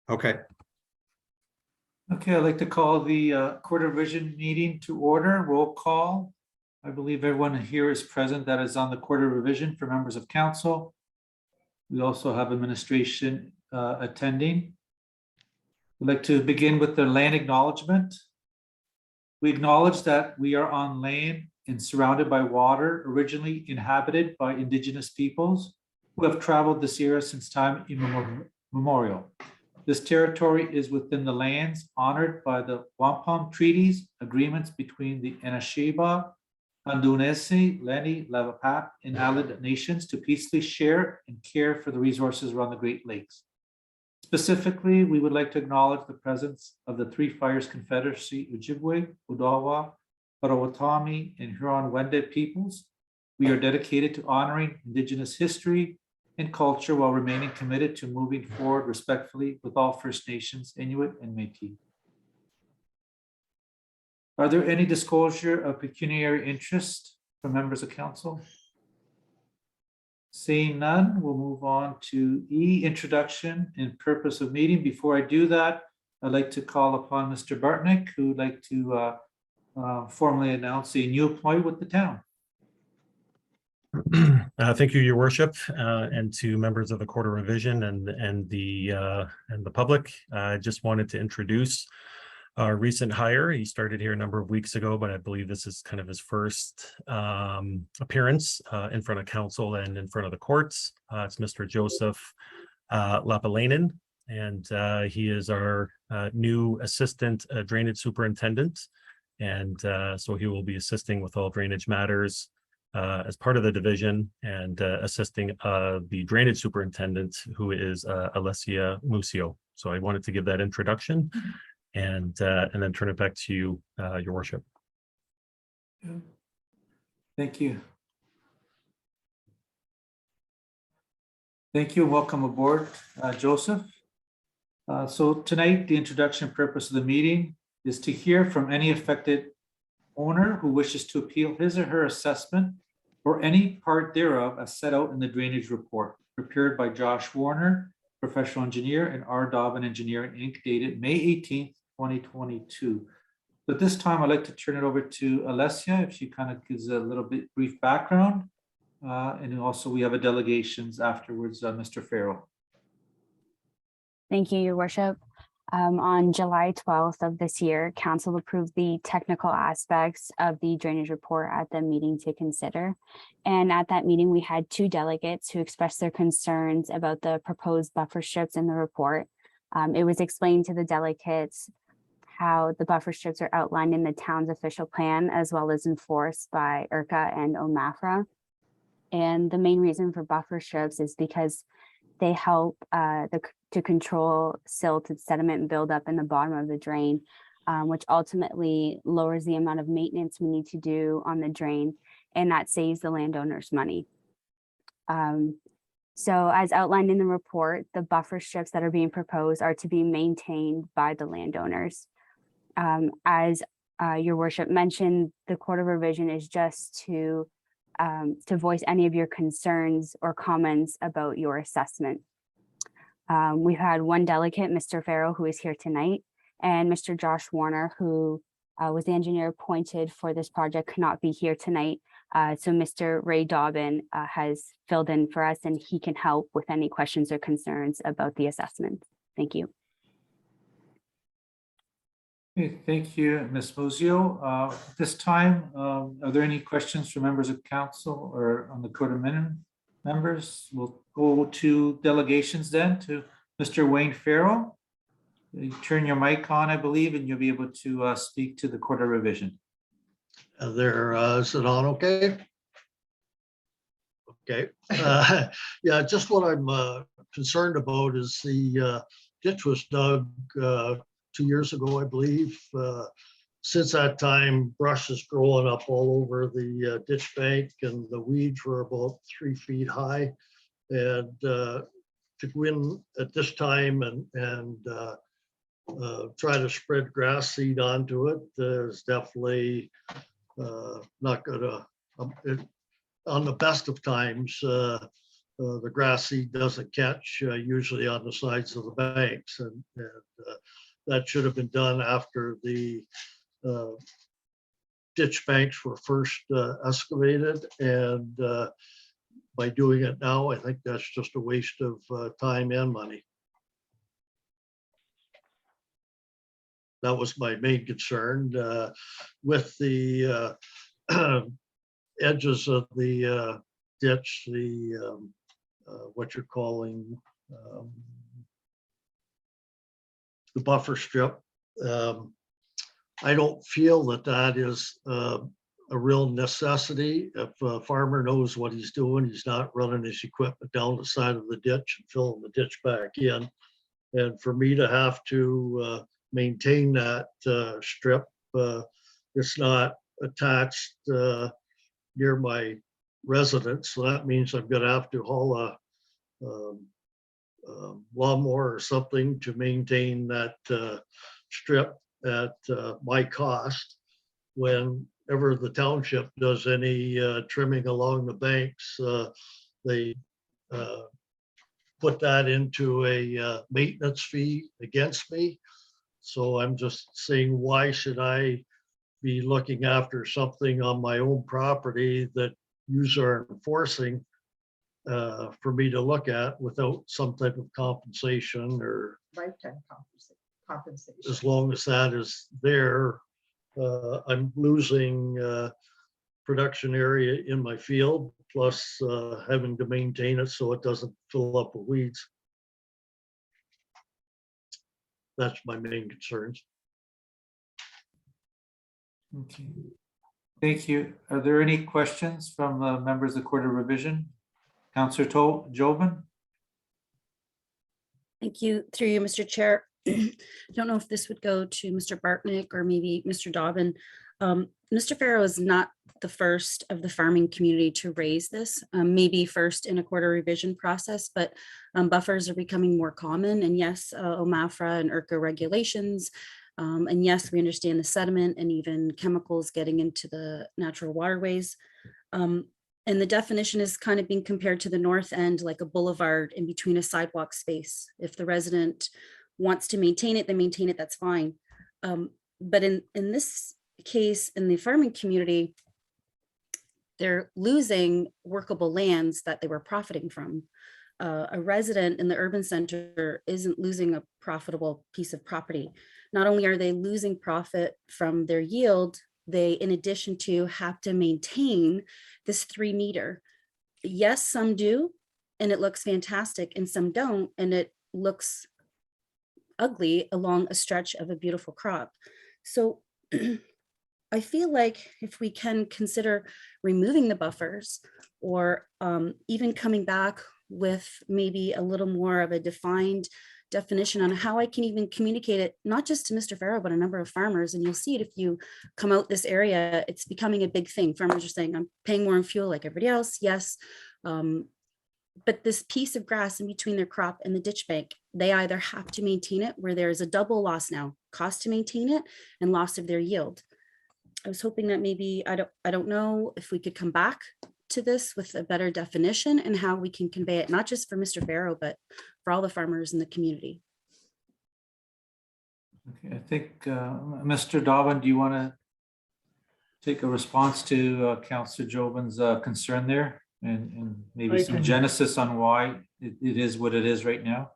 Okay. Okay, I'd like to call the Court of Revision meeting to order. Roll call. I believe everyone here is present that is on the Court of Revision for members of council. We also have administration attending. We'd like to begin with the land acknowledgement. We acknowledge that we are on land and surrounded by water, originally inhabited by indigenous peoples who have traveled this area since time immemorial. This territory is within the lands honored by the Wampum treaties, agreements between the Anishinaabe, Kandunese, Lenni, Lavapat, and Allied nations to peacefully share and care for the resources around the Great Lakes. Specifically, we would like to acknowledge the presence of the Three Fires Confederacy, Ojibwe, Odawa, Potawatomi, and Huron-Wendat peoples. We are dedicated to honoring Indigenous history and culture while remaining committed to moving forward respectfully with all First Nations, Inuit, and Métis. Are there any disclosure of pecuniary interest from members of council? Seeing none, we'll move on to E, introduction and purpose of meeting. Before I do that, I'd like to call upon Mr. Bartnick, who would like to formally announce a new employee with the town. Thank you, Your Worship, and to members of the Court of Revision and the public. I just wanted to introduce our recent hire. He started here a number of weeks ago, but I believe this is kind of his first appearance in front of council and in front of the courts. It's Mr. Joseph Lapalainen, and he is our new assistant drainage superintendent. And so he will be assisting with all drainage matters as part of the division and assisting the drainage superintendent, who is Alessia Musio. So I wanted to give that introduction and then turn it back to you, Your Worship. Thank you. Thank you and welcome aboard, Joseph. So tonight, the introduction purpose of the meeting is to hear from any affected owner who wishes to appeal his or her assessment or any part thereof as set out in the drainage report prepared by Josh Warner, professional engineer, and R. Dobbin Engineering, Inc., dated May 18th, 2022. But this time, I'd like to turn it over to Alessia, if she kind of gives a little bit brief background. And also we have a delegations afterwards, Mr. Farrell. Thank you, Your Worship. On July 12th of this year, Council approved the technical aspects of the drainage report at the meeting to consider. And at that meeting, we had two delegates who expressed their concerns about the proposed buffer strips in the report. It was explained to the delegates how the buffer strips are outlined in the town's official plan, as well as enforced by IRCA and OMAFRA. And the main reason for buffer strips is because they help to control silt and sediment buildup in the bottom of the drain, which ultimately lowers the amount of maintenance we need to do on the drain, and that saves the landowners money. So as outlined in the report, the buffer strips that are being proposed are to be maintained by the landowners. As Your Worship mentioned, the Court of Revision is just to voice any of your concerns or comments about your assessment. We've had one delegate, Mr. Farrell, who is here tonight, and Mr. Josh Warner, who was the engineer appointed for this project, could not be here tonight. So Mr. Ray Dobbin has filled in for us, and he can help with any questions or concerns about the assessment. Thank you. Okay, thank you, Ms. Musio. At this time, are there any questions from members of council or on the Court of members? We'll go to delegations then, to Mr. Wayne Farrell. You turn your mic on, I believe, and you'll be able to speak to the Court of Revision. Is it on okay? Okay. Yeah, just what I'm concerned about is the ditch was dug 2 years ago, I believe. Since that time, brush is growing up all over the ditch bank, and the weeds were about 3 feet high. And to go in at this time and try to spread grass seed onto it is definitely not gonna, on the best of times, the grass seed doesn't catch usually on the sides of the banks. And that should have been done after the ditch banks were first excavated. And by doing it now, I think that's just a waste of time and money. That was my main concern with the edges of the ditch, the what you're calling the buffer strip. I don't feel that that is a real necessity. If a farmer knows what he's doing, he's not running his equipment down the side of the ditch and filling the ditch back in. And for me to have to maintain that strip, it's not attached near my residence. So that means I'm going to have to haul a lawnmower or something to maintain that strip at my cost. Whenever the township does any trimming along the banks, they put that into a maintenance fee against me. So I'm just saying, why should I be looking after something on my own property that you are enforcing for me to look at without some type of compensation, or Lifetime compensation. as long as that is there, I'm losing production area in my field, plus having to maintain it so it doesn't fill up with weeds. That's my main concerns. Okay. Thank you. Are there any questions from members of the Court of Revision? Councillor Jobin? Thank you. Through you, Mr. Chair. I don't know if this would go to Mr. Bartnick or maybe Mr. Dobbin. Mr. Farrow is not the first of the farming community to raise this, maybe first in a quarter revision process, but buffers are becoming more common. And yes, OMAFRA and IRCA regulations. And yes, we understand the sediment and even chemicals getting into the natural waterways. And the definition is kind of being compared to the north end, like a boulevard in between a sidewalk space. If the resident wants to maintain it, they maintain it, that's fine. But in this case, in the farming community, they're losing workable lands that they were profiting from. A resident in the urban center isn't losing a profitable piece of property. Not only are they losing profit from their yield, they, in addition to, have to maintain this 3 meter. Yes, some do, and it looks fantastic, and some don't, and it looks ugly along a stretch of a beautiful crop. So I feel like if we can consider removing the buffers, or even coming back with maybe a little more of a defined definition on how I can even communicate it, not just to Mr. Farrow, but a number of farmers. And you'll see it if you come out this area, it's becoming a big thing. Farmers are saying, I'm paying more in fuel like everybody else. Yes. But this piece of grass in between their crop and the ditch bank, they either have to maintain it, where there's a double loss now, cost to maintain it and loss of their yield. I was hoping that maybe, I don't know if we could come back to this with a better definition and how we can convey it, not just for Mr. Farrow, but for all the farmers in the community. Okay, I think Mr. Dobbin, do you want to take a response to Councillor Jobin's concern there, and maybe some genesis on why it is what it is right now?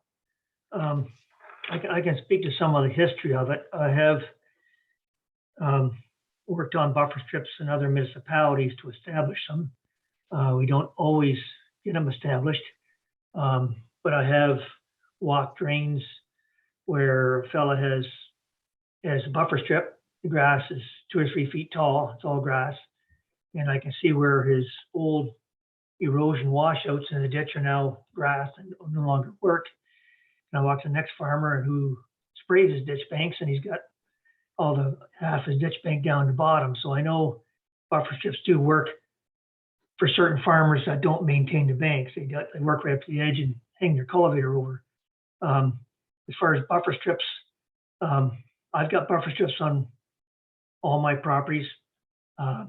I can speak to some of the history of it. I have worked on buffer strips in other municipalities to establish them. We don't always get them established, but I have walked drains where a fella has a buffer strip. The grass is 2 or 3 feet tall. It's all grass. And I can see where his old erosion washouts in the ditch are now grass and no longer work. And I walked to the next farmer who sprays his ditch banks, and he's got all the half his ditch bank down the bottom. So I know buffer strips do work for certain farmers that don't maintain the banks. They work right up to the edge and hang their cultivator over. As far as buffer strips, I've got buffer strips on all my properties. I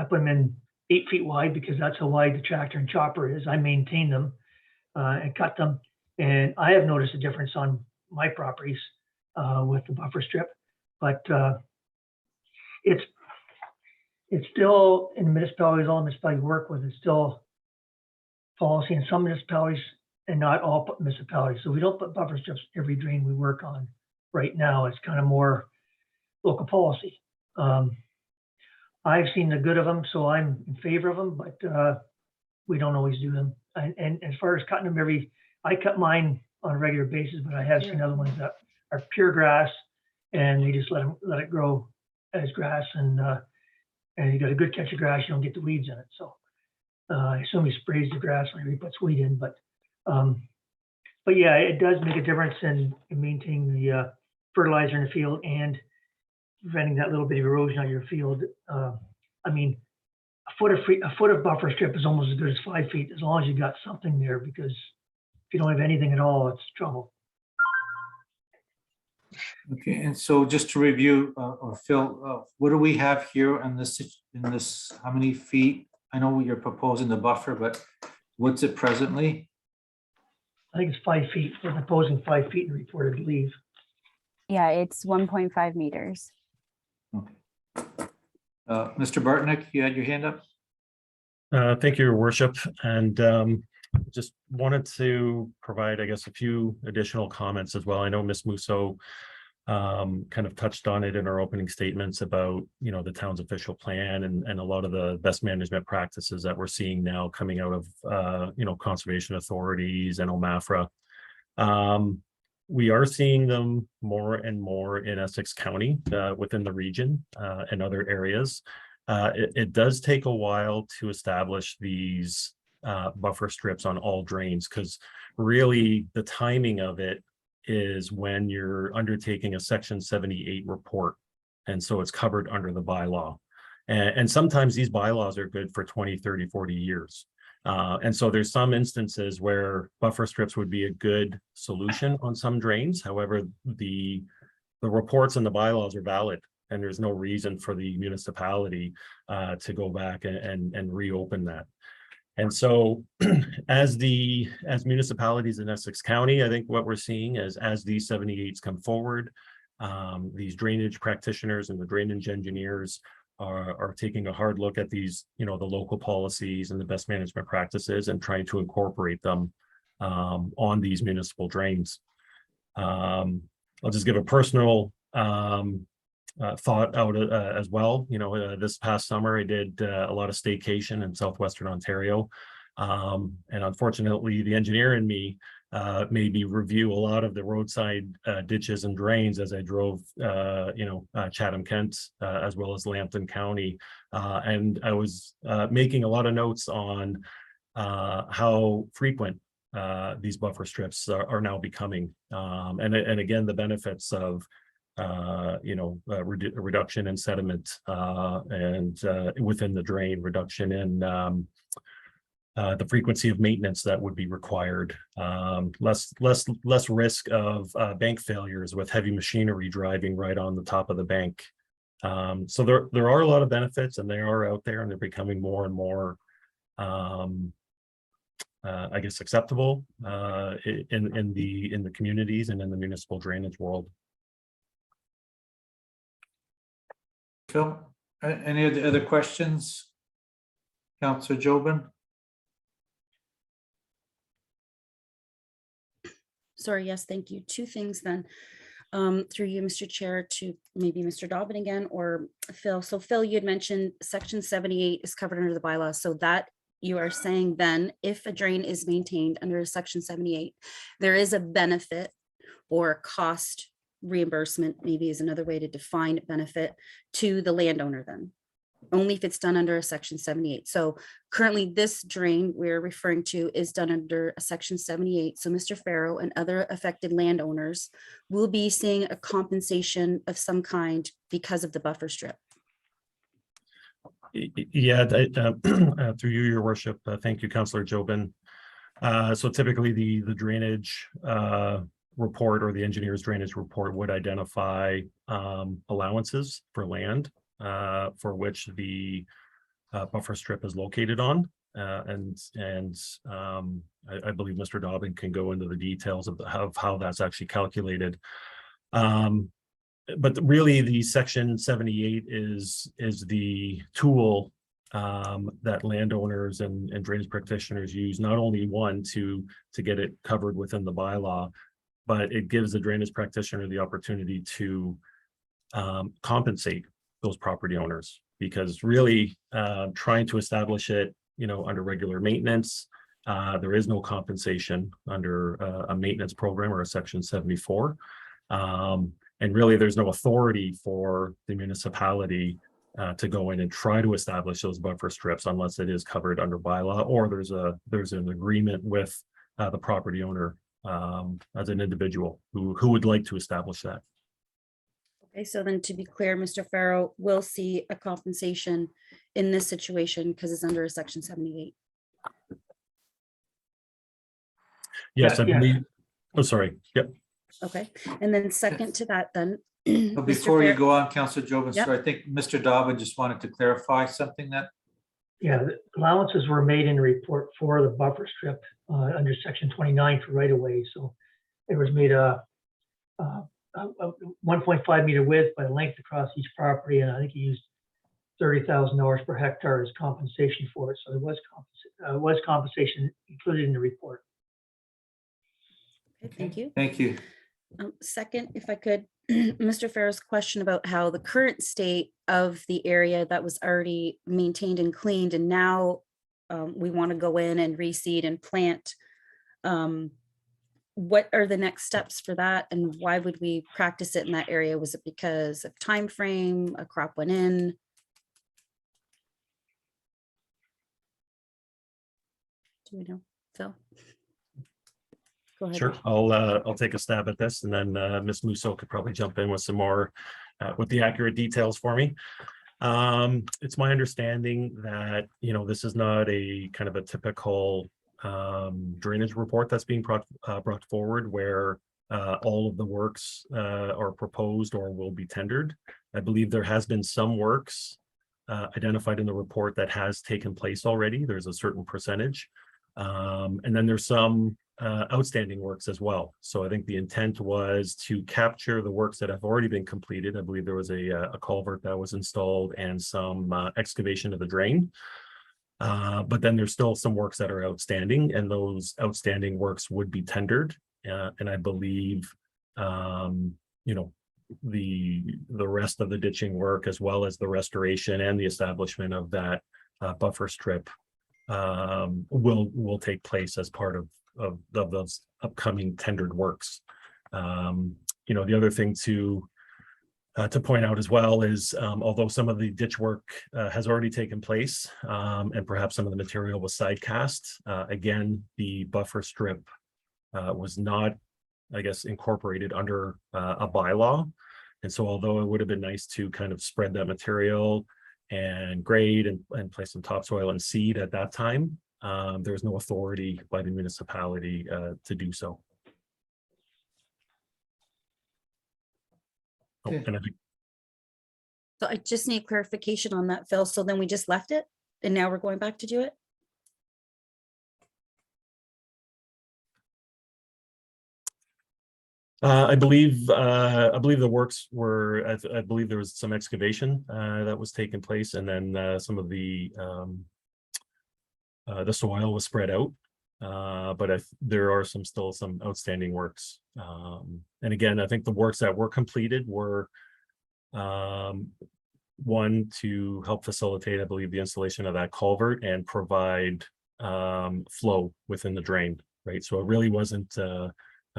put them in 8 feet wide because that's how wide the tractor and chopper is. I maintain them and cut them. And I have noticed a difference on my properties with the buffer strip, but it's still in the municipalities, all municipalities work with, it's still policy in some municipalities and not all municipalities. So we don't put buffer strips every drain we work on right now. It's kind of more local policy. I've seen the good of them, so I'm in favor of them, but we don't always do them. And as far as cutting them I cut mine on a regular basis, but I have seen other ones that are pure grass and they just let it grow as grass, and you got a good catch of grass, you don't get the weeds in it. So I assume he sprays the grass when he puts weed in, but yeah, it does make a difference in maintaining the fertilizer in the field and preventing that little bit of erosion on your field. I mean, a foot of buffer strip is almost as good as 5 feet, as long as you got something there, because if you don't have anything at all, it's trouble. Okay, and so just to review, or Phil, what do we have here in this, how many feet? I know you're proposing the buffer, but what's it presently? I think it's 5 feet. We're proposing 5 feet in the report, I believe. Yeah, it's 1.5 meters. Okay. Mr. Bartnick, you had your hand up? Thank you, Your Worship. And just wanted to provide, I guess, a few additional comments as well. I know Ms. Musso kind of touched on it in our opening statements about, the town's official plan and a lot of the best management practices that we're seeing now coming out of, conservation authorities and OMAFRA. We are seeing them more and more in Essex County within the region and other areas. It does take a while to establish these buffer strips on all drains, because really the timing of it is when you're undertaking a Section 78 report. And so it's covered under the bylaw. And sometimes these bylaws are good for 20, 30, 40 years. And so there's some instances where buffer strips would be a good solution on some drains. However, the reports and the bylaws are valid, and there's no reason for the municipality to go back and reopen that. And so as municipalities in Essex County, I think what we're seeing is as these 78s come forward, these drainage practitioners and the drainage engineers are taking a hard look at these, the local policies and the best management practices and trying to incorporate them on these municipal drains. I'll just give a personal thought out as well. This past summer I did a lot of staycation in southwestern Ontario, and unfortunately the engineer in me made me review a lot of the roadside ditches and drains as I drove Chatham-Kent as well as Lambton County, and I was making a lot of notes on how frequent these buffer strips are now becoming, and again the benefits of reduction in sediment and within the drain, reduction in the frequency of maintenance that would be required, less risk of bank failures with heavy machinery driving right on the top of the bank. So there are a lot of benefits, and they are out there, and they're becoming more and more I guess acceptable in the communities and in the municipal drainage world. Phil, any other questions? Councillor Jobin? Sorry, yes, thank you. Two things then, through you, Mr. Chair, to maybe Mr. Dobbin again or Phil. So Phil, you had mentioned Section 78 is covered under the bylaws. So that you are saying then if a drain is maintained under Section 78, there is a benefit or cost reimbursement, maybe is another way to define benefit, to the landowner then, only if it's done under a Section 78. So currently this drain we're referring to is done under a Section 78. So Mr. Farrow and other affected landowners will be seeing a compensation of some kind because of the buffer strip. Yeah, through you, Your Worship. Thank you, Councillor Jobin. So typically the drainage report or the engineer's drainage report would identify allowances for land for which the buffer strip is located on. I believe Mr. Dobbin can go into the details of how that's actually calculated. But really, the section 78 is the tool that landowners and drainage practitioners use, not only one to get it covered within the bylaw, but it gives the drainage practitioner the opportunity to compensate those property owners, because really trying to establish it, under regular maintenance, there is no compensation under a maintenance program or a section 74. And really, there's no authority for the municipality to go in and try to establish those buffer strips unless it is covered under bylaw, or there's an agreement with the property owner as an individual who would like to establish that. Okay, so then to be clear, Mr. Farrow will see a compensation in this situation because it's under a section 78. Yes, I Yeah. believe. Oh, sorry. Yep. Okay, and then second to that then. But Mr. before you Farrow- go on, Councillor Jobin, Yep. so I think Mr. Dobbin just wanted to clarify something that, Yeah, the allowances were made in the report for the buffer strip under section 29 for right of way. So it was made a 1.5 meter width by length across each property, and I think he used $30,000 per hectare as compensation for it. So there was compensation included in the report. Okay, thank you. thank you. Second, if I could, Mr. Farrow's question about how the current state of the area that was already maintained and cleaned, and now we want to go in and reseed and plant. What are the next steps for that, and why would we practice it in that area? Was it because of time frame, a crop went in? Do we know, Phil? Go ahead. Sure, I'll take a stab at this, and then Ms. Musso could probably jump in with some more with the accurate details for me. It's my understanding that this is not a kind of a typical drainage report that's being brought forward where all of the works are proposed or will be tendered. I believe there has been some works identified in the report that has taken place already. There's a certain percentage, and then there's some outstanding works as well. So I think the intent was to capture the works that have already been completed. I believe there was a culvert that was installed and some excavation of the drain. But then there's still some works that are outstanding, and those outstanding works would be tendered. And I believe, the rest of the ditching work, as well as the restoration and the establishment of that buffer strip, will take place as part of those upcoming tendered works. The other thing to point out as well is, although some of the ditch work has already taken place, and perhaps some of the material was side cast, again, the buffer strip was not, I guess, incorporated under a bylaw. And so although it would have been nice to kind of spread that material and grade and place some topsoil and seed at that time, there was no authority by the municipality to do so. Oh, Okay. and I think So I just need clarification on that, Phil. So then we just left it and now we're going back to do it? I believe the works were, I believe there was some excavation that was taking place, and then some of the soil was spread out. But there are still some outstanding works. And again, I think the works that were completed were one, to help facilitate, I believe, the installation of that culvert and provide flow within the drain, right? So it really wasn't a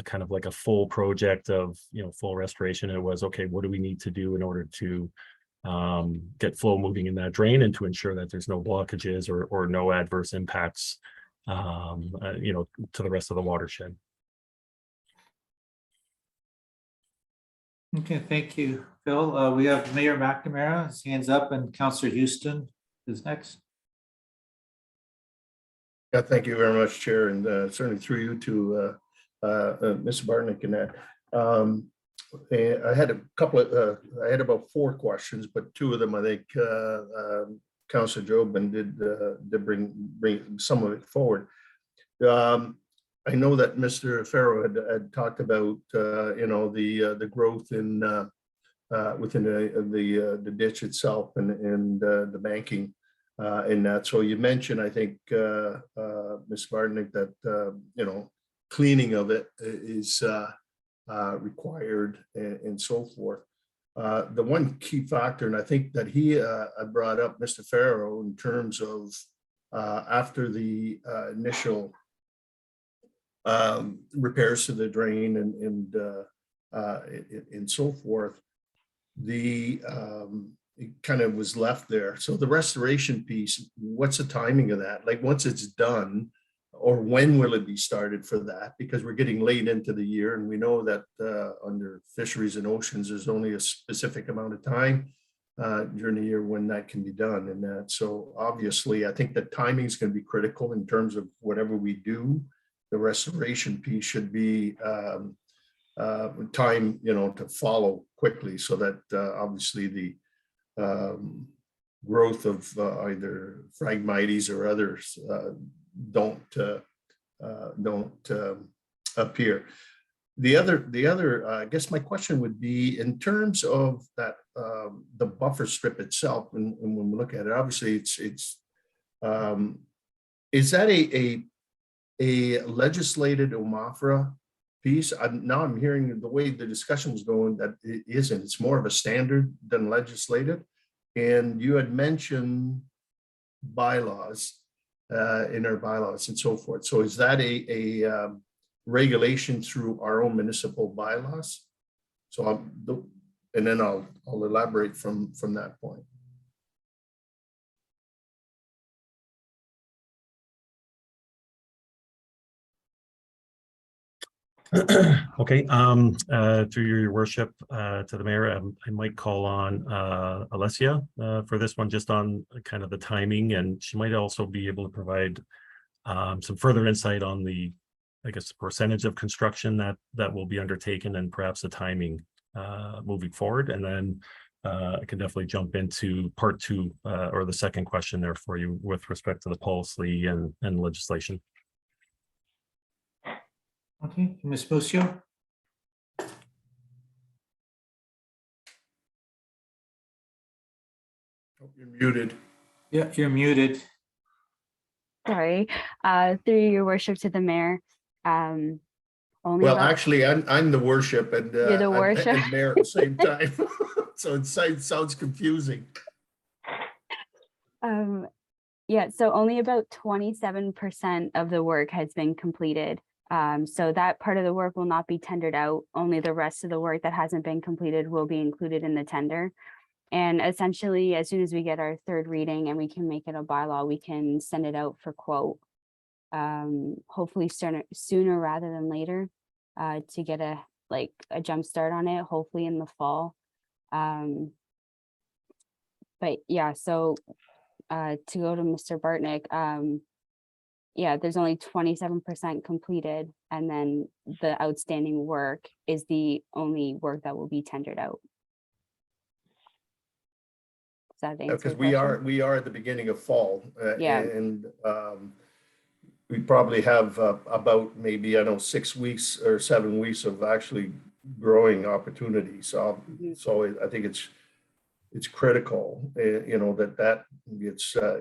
kind of like a full project of full restoration. It was, okay, what do we need to do in order to get flow moving in that drain and to ensure that there's no blockages or no adverse impacts to the rest of the watershed. Okay, thank you, Phil. We have Mayor McNamara, his hands up, and Councillor Houston is next. Yeah, thank you very much, Chair, and certainly through you to Mr. Bartnick and that. I had a couple of, I had about 4 questions, but 2 of them I think Councillor Jobin did bring some of it forward. I know that Mr. Farrow had talked about, the growth in within the ditch itself and the banking in that. So you mentioned, I think, Ms. Bartnick, that, cleaning of it is required and so forth. The one key factor, and I think that he brought up, Mr. Farrow, in terms of after the initial repairs to the drain and so forth, it kind of was left there. So the restoration piece, what's the timing of that? Like once it's done, or when will it be started for that? Because we're getting late into the year, and we know that under fisheries and oceans, there's only a specific amount of time during the year when that can be done. And that, so obviously, I think the timing is going to be critical in terms of whatever we do. The restoration piece should be time, to follow quickly, so that obviously the growth of either Phragmites or others don't appear. The other, I guess my question would be in terms of that the buffer strip itself, and when we look at it, obviously it's is that a legislated OMAFRA piece? I'm hearing the way the discussion was going that it isn't. It's more of a standard than legislated. And you had mentioned bylaws in our bylaws and so forth. So is that a regulation through our own municipal bylaws? So and then I'll elaborate from that point. Okay, through your worship to the mayor, I might call on Alessia for this one, just on kind of the timing, and she might also be able to provide some further insight on the, I guess, percentage of construction that will be undertaken and perhaps the timing moving forward. And then I can definitely jump into part two or the second question there for you with respect to the policy and legislation. Okay, Ms. Busio? You're muted. Yeah, you're muted. Sorry, through your worship to the mayor. Only Well, about, actually, I'm the worship and You're the worship. and mayor at the same time. So it sounds confusing. yeah, so only about 27% of the work has been completed. So that part of the work will not be tendered out. Only the rest of the work that hasn't been completed will be included in the tender. And essentially, as soon as we get our third reading and we can make it a bylaw, we can send it out for quote. Hopefully sooner rather than later, to get a jump start on it, hopefully in the fall. But yeah, so to go to Mr. Bartnick, yeah, there's only 27% completed, and then the outstanding work is the only work that will be tendered out. Because we are at the beginning of fall, Yeah. and we probably have about maybe 6 weeks or 7 weeks of actually growing opportunities. So I think it's critical, that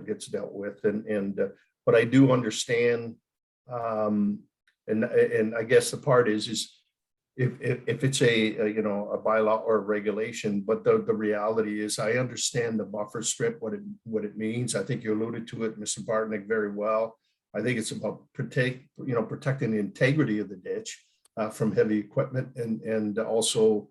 gets dealt with, and but I do understand, and I guess the part is if it's a bylaw or a regulation, but the reality is I understand the buffer strip, what it means. I think you alluded to it, Mr. Bartnick, very well. I think it's about protecting the integrity of the ditch from heavy equipment, and also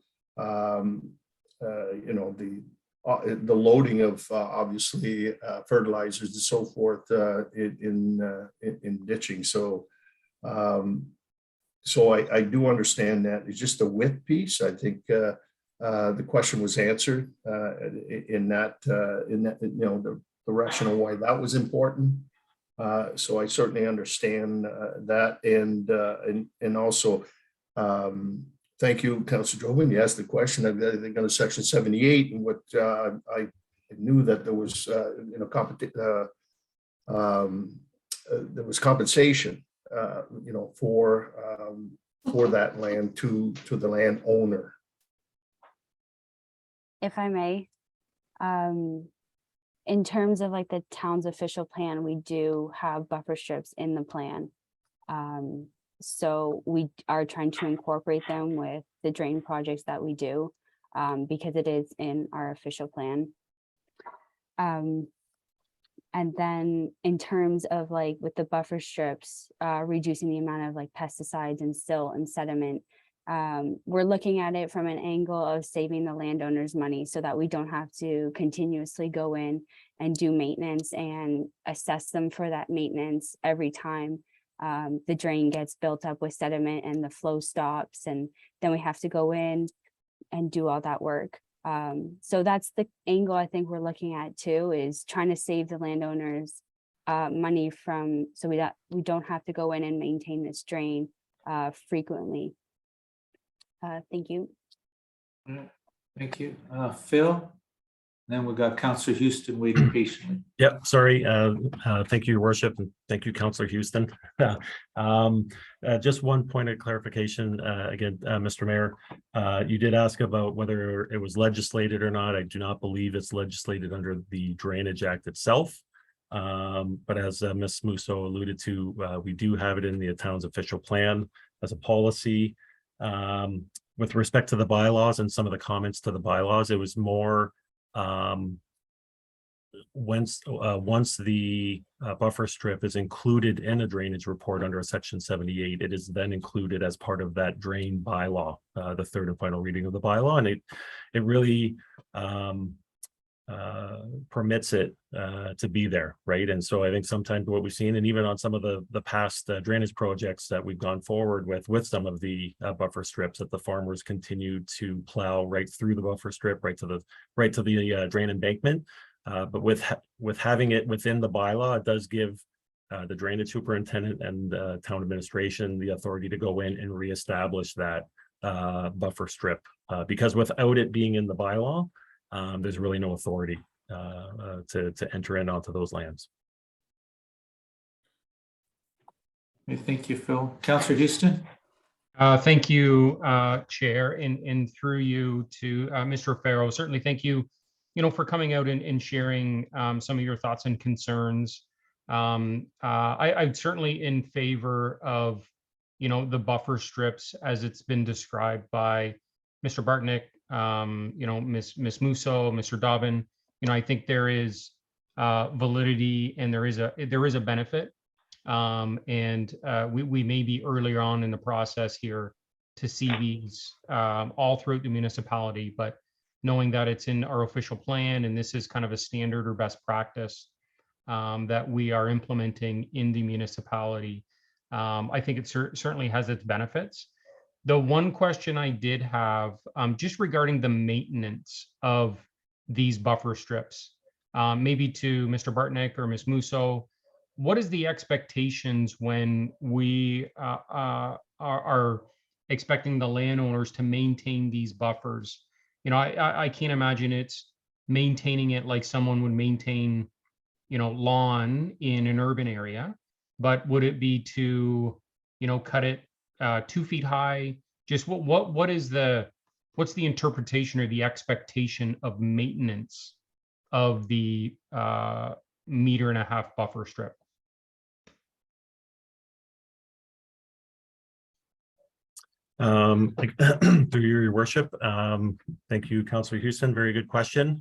the loading of obviously fertilizers and so forth in ditching. So I do understand that. It's just a width piece. I think the question was answered in that the rationale why that was important. So I certainly understand that, and also thank you, Councilor Jobin. You asked the question. I think under Section 78, and what knew that there was, there was compensation, for that land to the landowner. If I may, in terms of like the town's official plan, we do have buffer strips in the plan. So we are trying to incorporate them with the drain projects that we do, because it is in our official plan. And then in terms of like with the buffer strips, reducing the amount of like pesticides and silt and sediment, we're looking at it from an angle of saving the landowners money so that we don't have to continuously go in and do maintenance and assess them for that maintenance every time the drain gets built up with sediment and the flow stops, and then we have to go in and do all that work. So that's the angle I think we're looking at too, is trying to save the landowners money from, so we don't have to go in and maintain this drain frequently. Thank you. Thank you. Phil? Then we got Councillor Houston waiting patiently. Yep, sorry. Thank you, Your Worship, and thank you, Councillor Houston. Just one point of clarification. Again, Mr. Mayor, you did ask about whether it was legislated or not. I do not believe it's legislated under the Drainage Act itself. But as Ms. Musso alluded to, we do have it in the town's official plan as a policy. With respect to the bylaws and some of the comments to the bylaws, it was more once the buffer strip is included in a drainage report under Section 78, it is then included as part of that drain bylaw, the third and final reading of the bylaw, and it really permits it to be there, right? And so I think sometimes what we've seen, and even on some of the past drainage projects that we've gone forward with some of the buffer strips, that the farmers continue to plow right through the buffer strip, right to the drain embankment. But with having it within the bylaw, it does give the drainage superintendent and town administration the authority to go in and reestablish that buffer strip, because without it being in the bylaw, there's really no authority to enter in onto those lands. Thank you, Phil. Councillor Houston? Thank you, Chair, and through you to Mr. Farrow. Certainly, thank you, for coming out and sharing some of your thoughts and concerns. I'm certainly in favor of, the buffer strips as it's been described by Mr. Bartnick, Ms. Musso, Mr. Dobbin. I think there is validity and there is a benefit. And we may be earlier on in the process here to see these all throughout the municipality, but knowing that it's in our official plan and this is kind of a standard or best practice that we are implementing in the municipality, I think it certainly has its benefits. The one question I did have, just regarding the maintenance of these buffer strips, maybe to Mr. Bartnick or Ms. Musso, what is the expectations when we are expecting the landowners to maintain these buffers? I can't imagine it's maintaining it like someone would maintain, lawn in an urban area, but would it be to, cut it 2 feet high? Just what's the interpretation or the expectation of maintenance of the 1.5 meter buffer strip? Through your worship, thank you, Councillor Houston. Very good question.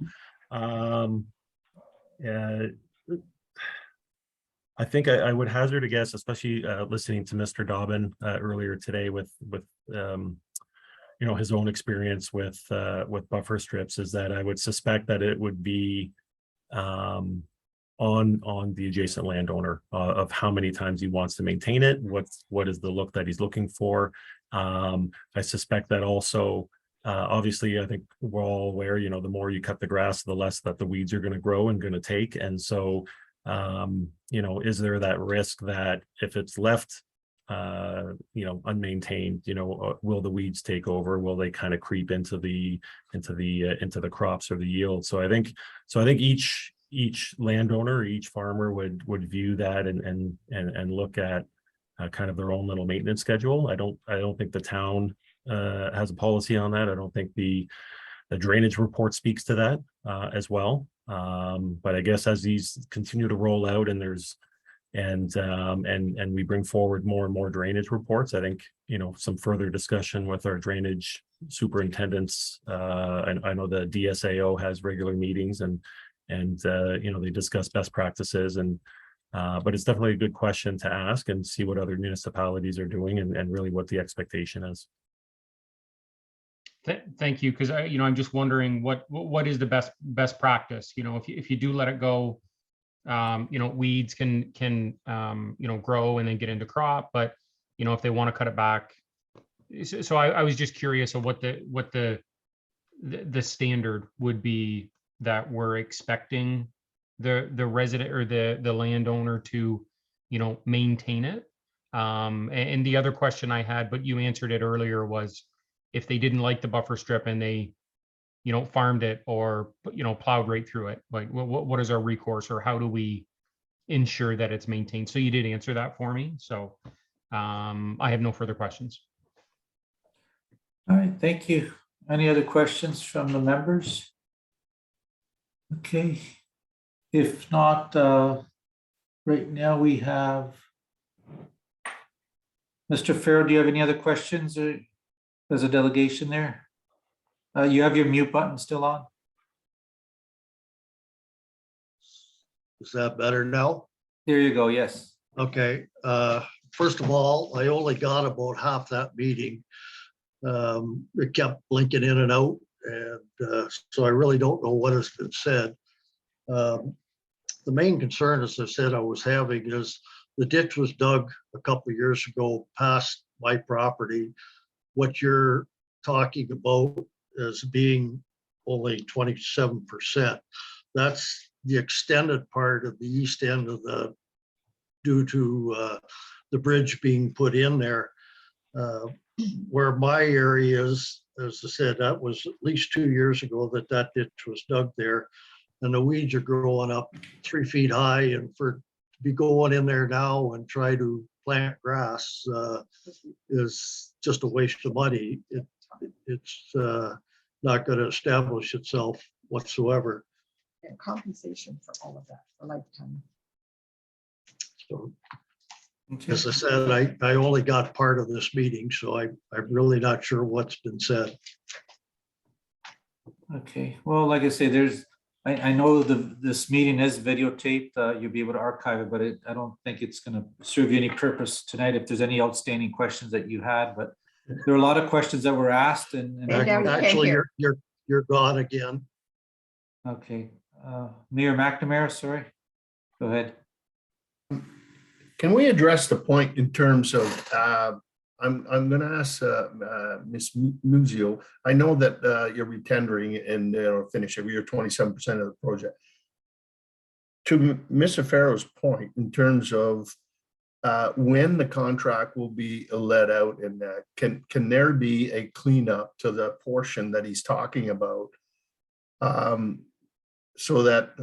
I think I would hazard a guess, especially listening to Mr. Dobbin earlier today with his own experience with buffer strips, is that I would suspect that it would be on the adjacent landowner of how many times he wants to maintain it, what is the look that he's looking for. I suspect that also, obviously, I think we're all aware, the more you cut the grass, the less that the weeds are going to grow and going to take. And so, is there that risk that if it's left unmaintained, will the weeds take over? Will they kind of creep into the crops or the yield? So I think each landowner, each farmer would view that and look at kind of their own little maintenance schedule. I don't think the town has a policy on that. I don't think the drainage report speaks to that as well. But I guess as these continue to roll out and and we bring forward more and more drainage reports, I think, some further discussion with our drainage superintendents. And I know the DSAO has regular meetings and they discuss best practices but it's definitely a good question to ask and see what other municipalities are doing and really what the expectation is. Thank you, because I'm just wondering what is the best practice. If you do let it go, weeds can grow and then get into crop, but if they want to cut it back. So I was just curious of what the standard would be that we're expecting the resident or the landowner to maintain it. And the other question I had, but you answered it earlier, was if they didn't like the buffer strip and they farmed it or plowed right through it, like what is our recourse, or how do we ensure that it's maintained? So you did answer that for me, so I have no further questions. All right, thank you. Any other questions from the members? Okay, if not, right now we have Mr. Farrow. Do you have any other questions? There's a delegation there. You have your mute button still on? Is that better now? There you go, yes. Okay, first of all, I only got about half that meeting. It kept blinking in and out, and so I really don't know what has been said. The main concern, as I said, I was having is the ditch was dug a couple of years ago past my property. What you're talking about as being only 27%. That's the extended part of the east end of due to the bridge being put in there. Where my area is, as I said, that was at least 2 years ago that ditch was dug there. And the weeds are growing up 3 feet high, and to be going in there now and try to plant grass is just a waste of money. It's not going to establish itself whatsoever. And compensation for all of that, for lifetime. So, Okay. as I said, I only got part of this meeting, so I'm really not sure what's been said. Okay, well, like I say, I know this meeting is videotaped. You'll be able to archive it, but I don't think it's going to serve you any purpose tonight if there's any outstanding questions that you had. But there are a lot of questions that were asked, and now you can't Actually, hear. you're gone again. okay, Mayor McNamara, sorry, go ahead. Can we address the point in terms of, I'm going to ask Ms. Muzio. I know that you're retendering and finish every year 27% of the project. To Mr. Farrow's point, in terms of when the contract will be let out, and can there be a cleanup to the portion that he's talking about, so that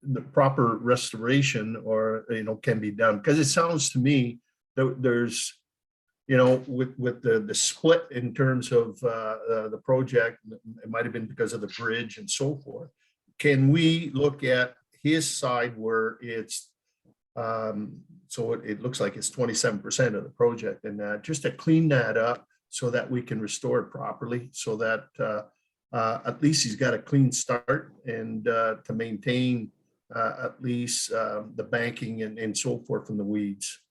the proper restoration can be done? Because it sounds to me that there's with the split in terms of the project, it might have been because of the bridge and so forth. Can we look at his side where it's so it looks like it's 27% of the project, and just to clean that up so that we can restore it properly, so that at least he's got a clean start, and to maintain at least the banking and so forth from the weeds.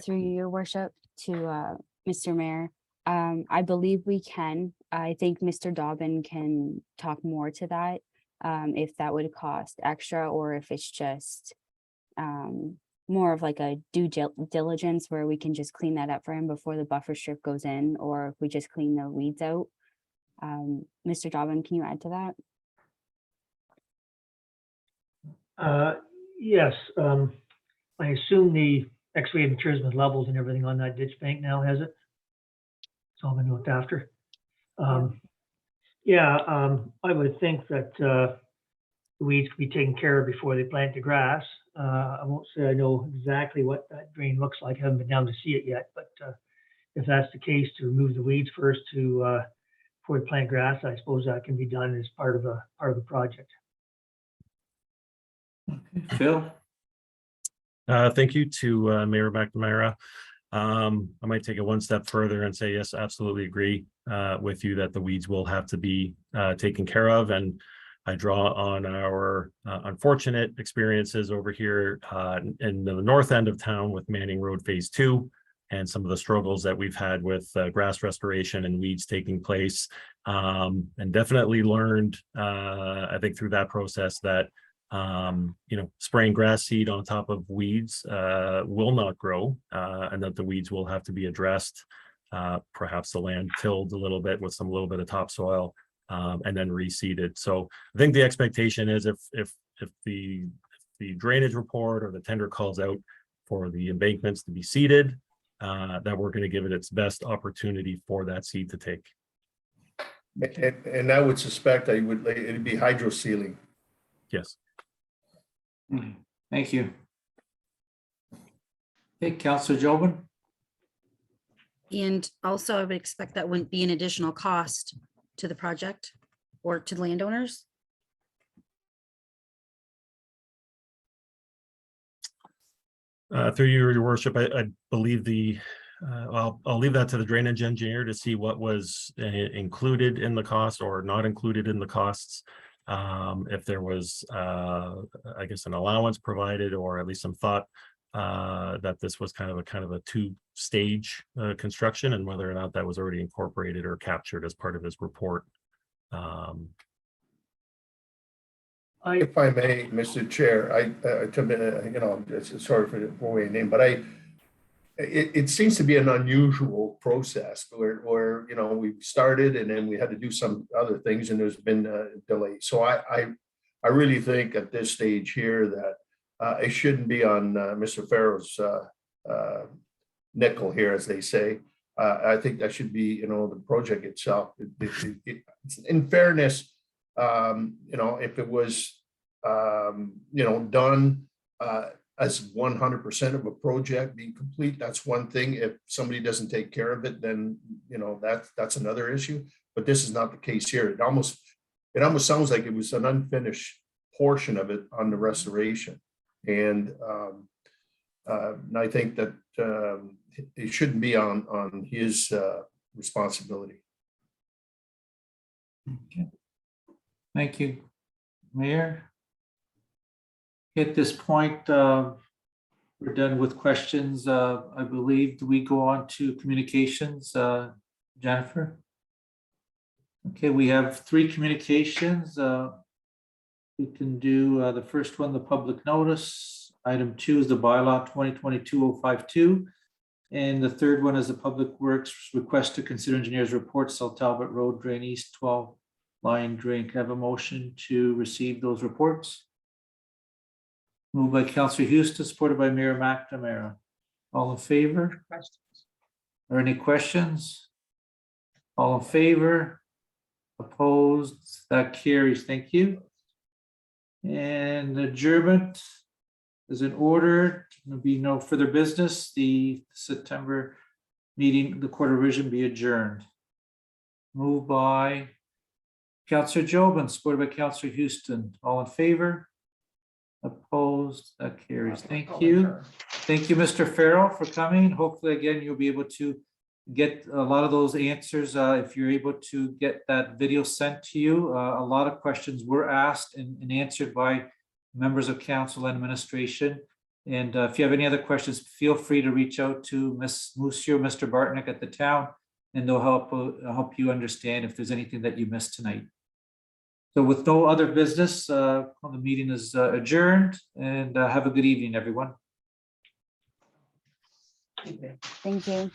Through you, your worship, to Mr. Mayor, I believe we can. I think Mr. Dobbin can talk more to that, if that would cost extra, or if it's just more of like a due diligence where we can just clean that up for him before the buffer strip goes in, or if we just clean the weeds out. Mr. Dobbin, can you add to that? Yes. I assume the excavated materials with levels and everything on that ditch bank now, has it? It's all been looked after. I would think that the weeds could be taken care of before they plant the grass. I won't say I know exactly what that drain looks like. I haven't been down to see it yet, but if that's the case, to remove the weeds first to before we plant grass, I suppose that can be done as part of the project. Phil? Thank you to Mayor McNamara. I might take it one step further and say, yes, absolutely agree with you that the weeds will have to be taken care of. And I draw on our unfortunate experiences over here in the north end of town with Manning Road Phase 2 and some of the struggles that we've had with grass restoration and weeds taking place. And definitely learned, I think, through that process that spraying grass seed on top of weeds will not grow, and that the weeds will have to be addressed. Perhaps the land tilled a little bit with a little bit of topsoil, and then reseeded. So I think the expectation is if the drainage report or the tender calls out for the embankments to be seeded, that we're going to give it its best opportunity for that seed to take. And I would suspect it'd be hydro sealing. Yes. Thank you. Hey, Councillor Jobin? And also I would expect that wouldn't be an additional cost to the project or to the landowners. Through your worship, I believe I'll leave that to the drainage engineer to see what was included in the cost or not included in the costs. If there was, I guess, an allowance provided, or at least some thought that this was kind of a two-stage construction, and whether or not that was already incorporated or captured as part of his report. If I may, Mr. Chair, sorry for the name, but it seems to be an unusual process where we started and then we had to do some other things and there's been a delay. So I really think at this stage here that it shouldn't be on Mr. Farrow's nickel here, as they say. I think that should be the project itself. In fairness, if it was done as 100% of a project being complete, that's one thing. If somebody doesn't take care of it, then that's another issue. But this is not the case here. It almost sounds like it was an unfinished portion of it on the restoration, and I think that it shouldn't be on his responsibility. Okay. Thank you, Mayor. At this point, we're done with questions. I believe, do we go on to communications, Jennifer? Okay, we have 3 communications. We can do the first one, the public notice. Item 2 is the bylaw 2022-052. And the third one is the Public Works request to consider engineer's report, South Talbot Road Drain East 12 line drain. Can I have a motion to receive those reports? Moved by Councillor Houston, supported by Mayor McNamara. All in favor? Or any questions? All in favor? Opposed? That carries. Thank you. And adjournment is in order. There'll be no further business. The September meeting, the Court of Revision, be adjourned. Moved by Councillor Jobin, supported by Councillor Houston. All in favor? Opposed? That carries. Thank you. Thank you, Mr. Farrell, for coming. Hopefully, again, you'll be able to get a lot of those answers if you're able to get that video sent to you. A lot of questions were asked and answered by members of council and administration. And if you have any other questions, feel free to reach out to Ms. Musio, Mr. Bartnick at the town, and they'll help you understand if there's anything that you missed tonight. So with no other business, the meeting is adjourned, and have a good evening, everyone. Thank you.